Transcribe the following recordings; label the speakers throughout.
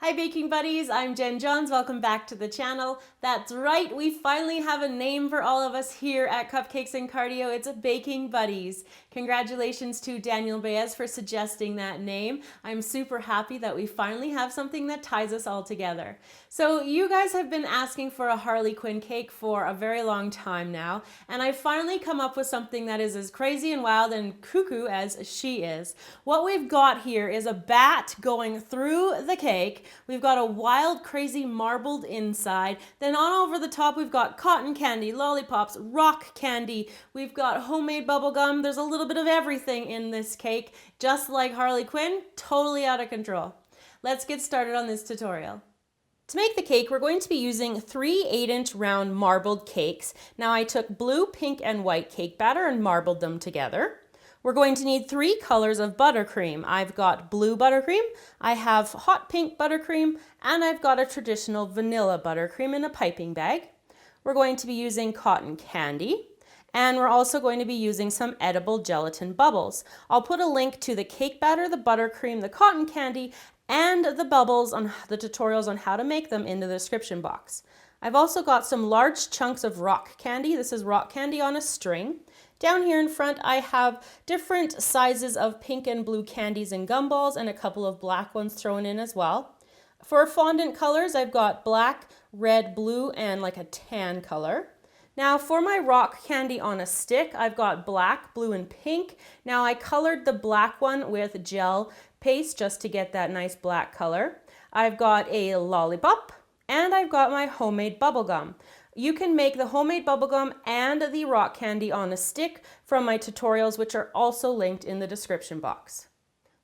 Speaker 1: Hi baking buddies, I'm Jenn Johns. Welcome back to the channel. That's right, we finally have a name for all of us here at Cupcakes and Cardio. It's Baking Buddies. Congratulations to Daniel Baez for suggesting that name. I'm super happy that we finally have something that ties us all together. So you guys have been asking for a Harley Quinn cake for a very long time now, and I finally come up with something that is as crazy and wild and cuckoo as she is. What we've got here is a bat going through the cake. We've got a wild, crazy marbled inside. Then on over the top, we've got cotton candy, lollipops, rock candy. We've got homemade bubble gum. There's a little bit of everything in this cake, just like Harley Quinn, totally out of control. Let's get started on this tutorial. To make the cake, we're going to be using 3 8-inch round marbled cakes. Now I took blue, pink, and white cake batter and marbled them together. We're going to need 3 colors of buttercream. I've got blue buttercream, I have hot pink buttercream, and I've got a traditional vanilla buttercream in a piping bag. We're going to be using cotton candy, and we're also going to be using some edible gelatin bubbles. I'll put a link to the cake batter, the buttercream, the cotton candy, and the bubbles on the tutorials on how to make them in the description box. I've also got some large chunks of rock candy. This is rock candy on a string. Down here in front, I have different sizes of pink and blue candies and gumballs and a couple of black ones thrown in as well. For fondant colors, I've got black, red, blue, and like a tan color. Now for my rock candy on a stick, I've got black, blue, and pink. Now I colored the black one with gel paste just to get that nice black color. I've got a lollipop, and I've got my homemade bubble gum. You can make the homemade bubblegum and the rock candy on a stick from my tutorials, which are also linked in the description box.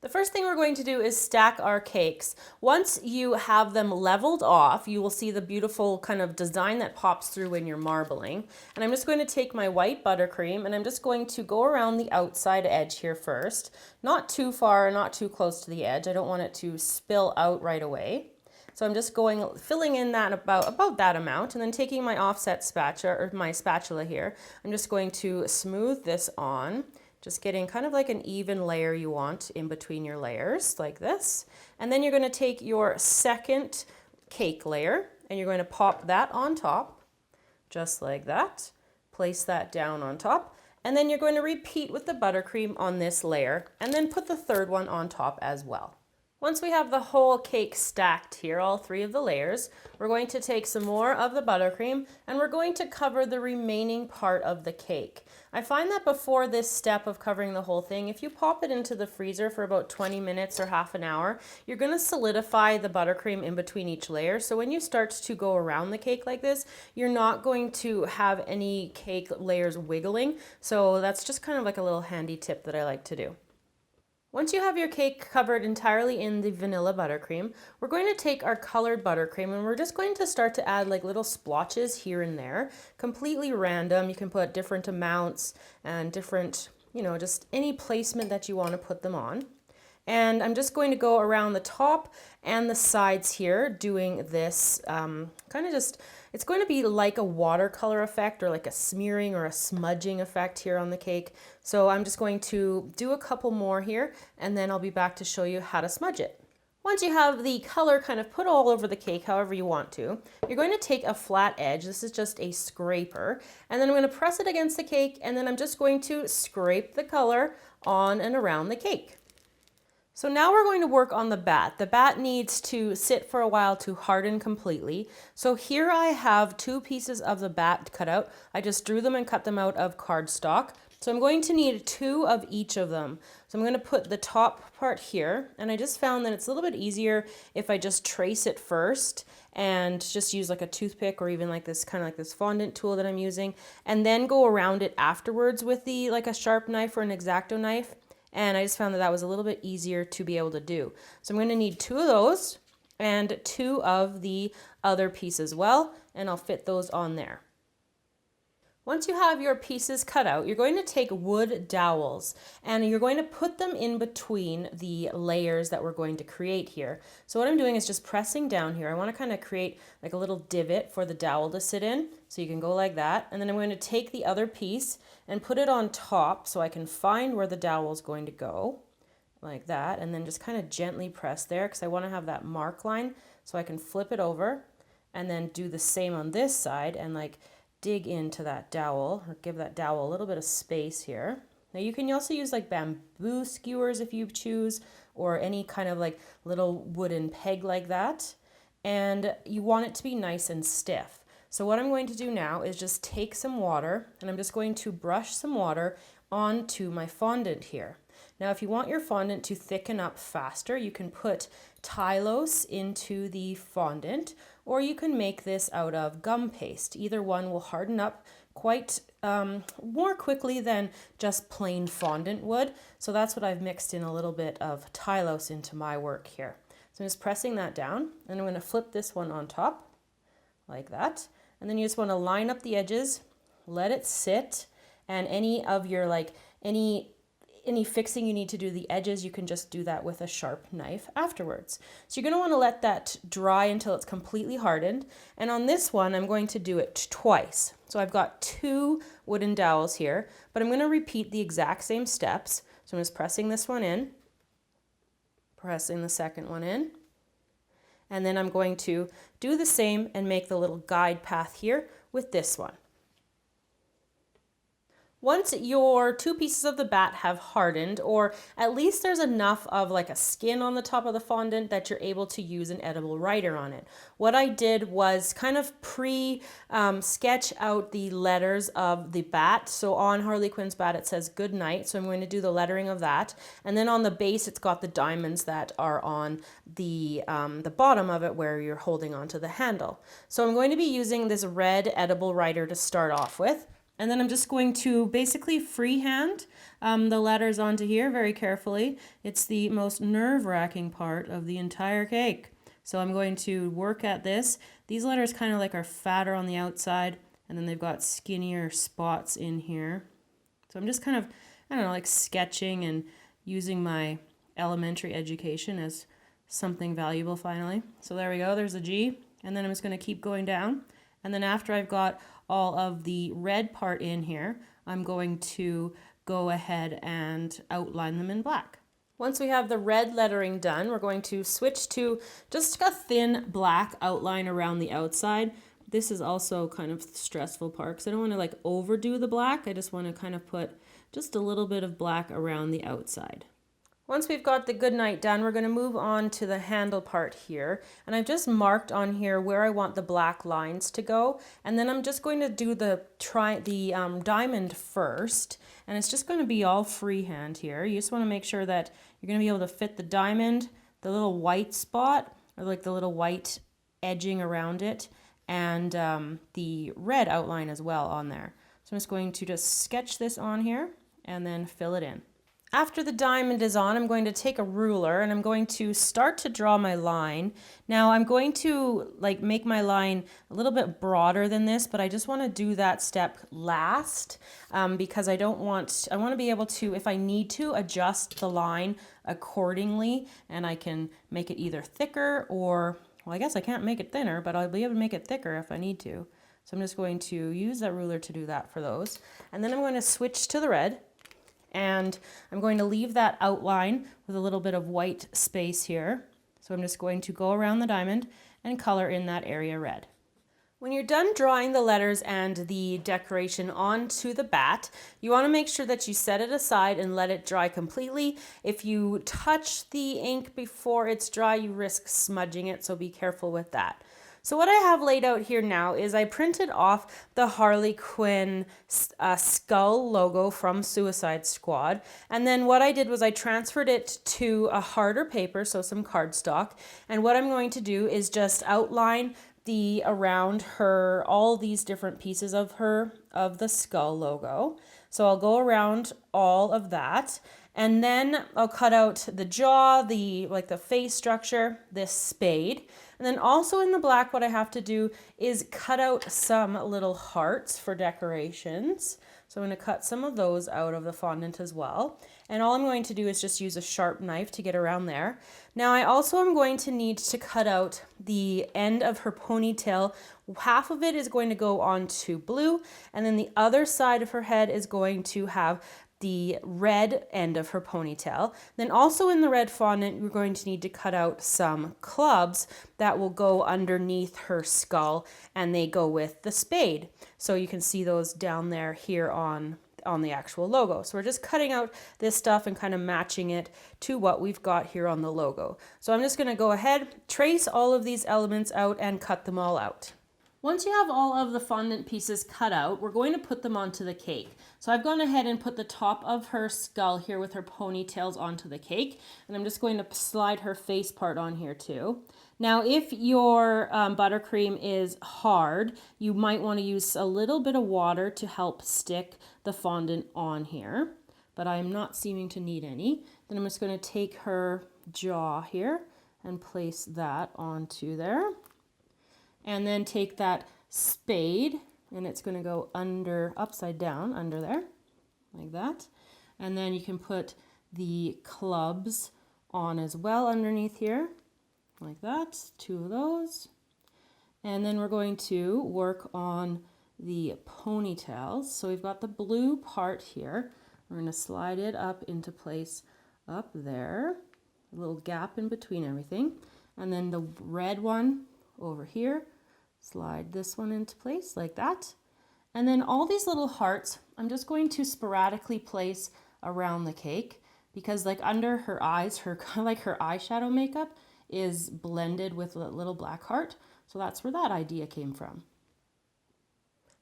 Speaker 1: The first thing we're going to do is stack our cakes. Once you have them leveled off, you will see the beautiful kind of design that pops through when you're marbling. And I'm just going to take my white buttercream and I'm just going to go around the outside edge here first. Not too far, not too close to the edge. I don't want it to spill out right away. So I'm just filling in that about that amount, and then taking my offset spatula, or my spatula here, I'm just going to smooth this on, just getting kind of like an even layer you want in between your layers, like this. And then you're going to take your second cake layer, and you're going to pop that on top, just like that. Place that down on top, and then you're going to repeat with the buttercream on this layer, and then put the third one on top as well. Once we have the whole cake stacked here, all 3 of the layers, we're going to take some more of the buttercream and we're going to cover the remaining part of the cake. I find that before this step of covering the whole thing, if you pop it into the freezer for about 20 minutes or half an hour, you're going to solidify the buttercream in between each layer. So when you start to go around the cake like this, you're not going to have any cake layers wiggling. So that's just kind of like a little handy tip that I like to do. Once you have your cake covered entirely in the vanilla buttercream, we're going to take our colored buttercream and we're just going to start to add like little splotches here and there, completely random. You can put different amounts and different, just any placement that you want to put them on. And I'm just going to go around the top and the sides here doing this it's going to be like a watercolor effect or like a smearing or a smudging effect here on the cake. So I'm just going to do a couple more here and then I'll be back to show you how to smudge it. Once you have the color kind of put all over the cake however you want to, you're going to take a flat edge, this is just a scraper, and then I'm going to press it against the cake and then I'm just going to scrape the color on and around the cake. So now we're going to work on the bat. The bat needs to sit for a while to harden completely. So here I have 2 pieces of the bat cut out. I just drew them and cut them out of cardstock. So I'm going to need 2 of each of them. So I'm going to put the top part here, and I just found that it's a little bit easier if I just trace it first and just use like a toothpick or even like this kind of like this fondant tool that I'm using, and then go around it afterwards with like a sharp knife or an X-Acto knife. And I just found that was a little bit easier to be able to do. So I'm going to need 2 of those and 2 of the other piece as well, and I'll fit those on there. Once you have your pieces cut out, you're going to take wood dowels and you're going to put them in between the layers that we're going to create here. So what I'm doing is just pressing down here. I want to kind of create like a little divot for the dowel to sit in. So you can go like that. And then I'm going to take the other piece and put it on top so I can find where the dowel is going to go. like that, and then just kind of gently press there because I want to have that mark line so I can flip it over and then do the same on this side and like dig into that dowel or give that dowel a little bit of space here. Now you can also use like bamboo skewers if you choose, or any kind of like little wooden peg like that. And you want it to be nice and stiff. So what I'm going to do now is just take some water and I'm just going to brush some water onto my fondant here. Now, if you want your fondant to thicken up faster, you can put tylose into the fondant, or you can make this out of gum paste. Either one will harden up quite more quickly than just plain fondant would. So that's what I've mixed in a little bit of tylose into my work here. So I'm just pressing that down, and I'm going to flip this one on top like that. And then you just want to line up the edges, let it sit, and any of your any fixing you need to do the edges, you can just do that with a sharp knife afterwards. So you're going to want to let that dry until it's completely hardened. And on this one, I'm going to do it twice. So I've got 2 wooden dowels here, but I'm going to repeat the exact same steps. So I'm just pressing this one in, pressing the second one in, and then I'm going to do the same and make the little guide path here with this one. Once your 2 pieces of the bat have hardened, or at least there's enough of like a skin on the top of the fondant that you're able to use an edible writer on it. What I did was kind of sketch out the letters of the bat. So on Harley Quinn's bat it says good night, so I'm going to do the lettering of that. And then on the base it's got the diamonds that are on the bottom of it where you're holding onto the handle. So I'm going to be using this red edible writer to start off with. And then I'm just going to basically freehand the letters onto here very carefully. It's the most nerve-wracking part of the entire cake. So I'm going to work at this. These letters kind of like are fatter on the outside, and then they've got skinnier spots in here. So I'm just kind of, I don't know, like sketching and using my elementary education as something valuable finally. So there we go, there's a G. And then I'm just going to keep going down. And then after I've got all of the red part in here, I'm going to go ahead and outline them in black. Once we have the red lettering done, we're going to switch to just a thin black outline around the outside. This is also kind of the stressful part because I don't want to like overdo the black. I just want to kind of put just a little bit of black around the outside. Once we've got the good night done, we're going to move on to the handle part here. And I've just marked on here where I want the black lines to go. And then I'm just going to do the diamond first. And it's just going to be all freehand here. You just want to make sure that you're going to be able to fit the diamond, the little white spot, or like the little white edging around it, and the red outline as well on there. So I'm just going to just sketch this on here and then fill it in. After the diamond is on, I'm going to take a ruler and I'm going to start to draw my line. Now I'm going to like make my line a little bit broader than this, but I just want to do that step last because I want to be able to, if I need to, adjust the line accordingly, and I can make it either thicker or, well, I guess I can't make it thinner, but I'll be able to make it thicker if I need to. So I'm just going to use that ruler to do that for those. And then I'm going to switch to the red. And I'm going to leave that outline with a little bit of white space here. So I'm just going to go around the diamond and color in that area red. When you're done drawing the letters and the decoration onto the bat, you want to make sure that you set it aside and let it dry completely. If you touch the ink before it's dry, you risk smudging it, so be careful with that. So what I have laid out here now is I printed off the Harley Quinn skull logo from Suicide Squad. And then what I did was I transferred it to a harder paper, so some cardstock. And what I'm going to do is just outline around her, all these different pieces of the skull logo. So I'll go around all of that. And then I'll cut out the jaw, the face structure, this spade. And then also in the black, what I have to do is cut out some little hearts for decorations. So I'm going to cut some of those out of the fondant as well. And all I'm going to do is just use a sharp knife to get around there. Now I also am going to need to cut out the end of her ponytail. Half of it is going to go onto blue, and then the other side of her head is going to have the red end of her ponytail. Then also in the red fondant, we're going to need to cut out some clubs that will go underneath her skull, and they go with the spade. So you can see those down there here on the actual logo. So we're just cutting out this stuff and kind of matching it to what we've got here on the logo. So I'm just going to go ahead, trace all of these elements out and cut them all out. Once you have all of the fondant pieces cut out, we're going to put them onto the cake. So I've gone ahead and put the top of her skull here with her ponytails onto the cake, and I'm just going to slide her face part on here too. Now, if your buttercream is hard, you might want to use a little bit of water to help stick the fondant on here, but I'm not seeming to need any. Then I'm just going to take her jaw here and place that onto there. And then take that spade, and it's going to go upside down under there, like that. And then you can put the clubs on as well underneath here, like that, 2 of those. And then we're going to work on the ponytails. So we've got the blue part here. We're going to slide it up into place up there, a little gap in between everything. And then the red one over here, slide this one into place like that. And then all these little hearts, I'm just going to sporadically place around the cake, because like under her eyes, her kind of like her eyeshadow makeup is blended with a little black heart. So that's where that idea came from.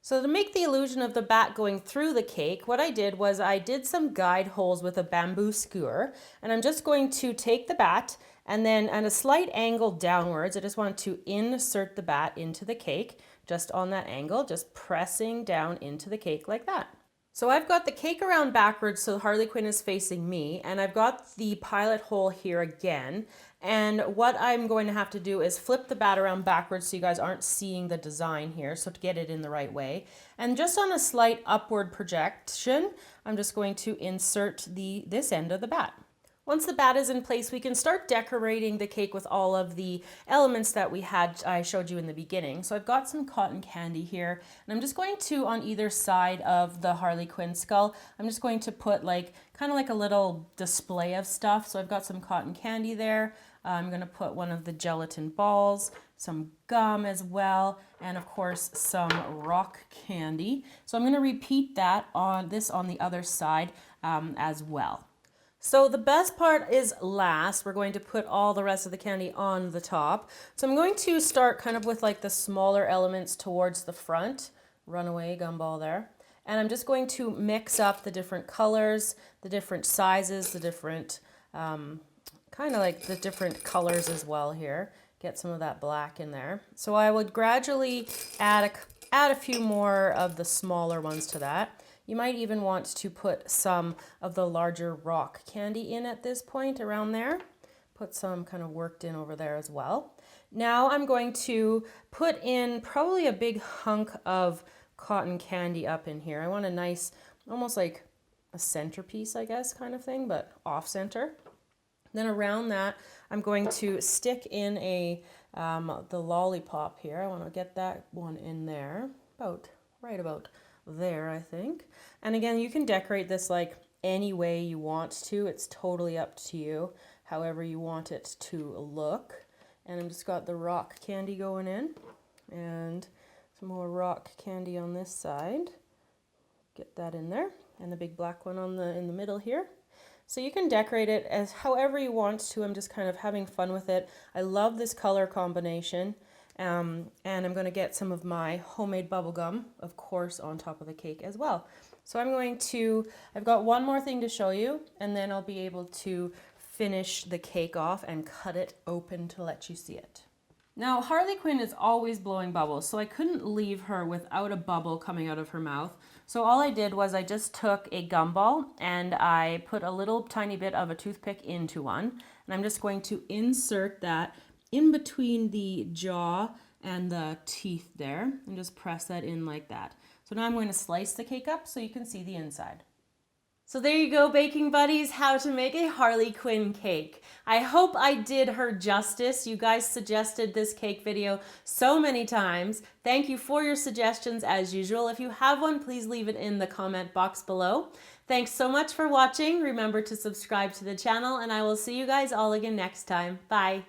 Speaker 1: So to make the illusion of the bat going through the cake, what I did was I did some guide holes with a bamboo skewer, and I'm just going to take the bat and then at a slight angle downwards, I just want to insert the bat into the cake, just on that angle, just pressing down into the cake like that. So I've got the cake around backwards so Harley Quinn is facing me, and I've got the pilot hole here again. And what I'm going to have to do is flip the bat around backwards so you guys aren't seeing the design here, so to get it in the right way. And just on a slight upward projection, I'm just going to insert this end of the bat. Once the bat is in place, we can start decorating the cake with all of the elements that I showed you in the beginning. So I've got some cotton candy here, and I'm just going to, on either side of the Harley Quinn skull, I'm just going to put kind of like a little display of stuff. So I've got some cotton candy there. I'm going to put one of the gelatin balls, some gum as well, and of course some rock candy. So I'm going to repeat that on the other side as well. So the best part is last. We're going to put all the rest of the candy on the top. So I'm going to start kind of with like the smaller elements towards the front. Runaway gumball there. And I'm just going to mix up the different colors, the different sizes, the different, kind of like the different colors as well here. Get some of that black in there. So I would gradually add a few more of the smaller ones to that. You might even want to put some of the larger rock candy in at this point around there. Put some kind of worked in over there as well. Now I'm going to put in probably a big hunk of cotton candy up in here. I want a nice, almost like a centerpiece, I guess, kind of thing, but off center. Then around that, I'm going to stick in the lollipop here. I want to get that one in there, right about there, I think. And again, you can decorate this like any way you want to. It's totally up to you, however you want it to look. And I've just got the rock candy going in, and some more rock candy on this side. Get that in there, and the big black one in the middle here. So you can decorate it as however you want to. I'm just kind of having fun with it. I love this color combination. And I'm going to get some of my homemade bubble gum, of course, on top of the cake as well. So I've got one more thing to show you, and then I'll be able to finish the cake off and cut it open to let you see it. Now, Harley Quinn is always blowing bubbles, so I couldn't leave her without a bubble coming out of her mouth. So all I did was I just took a gumball and I put a little tiny bit of a toothpick into one, and I'm just going to insert that in between the jaw and the teeth there, and just press that in like that. So now I'm going to slice the cake up so you can see the inside. So there you go, baking buddies, how to make a Harley Quinn cake. I hope I did her justice. You guys suggested this cake video so many times. Thank you for your suggestions as usual. If you have one, please leave it in the comment box below. Thanks so much for watching. Remember to subscribe to the channel, and I will see you guys all again next time. Bye.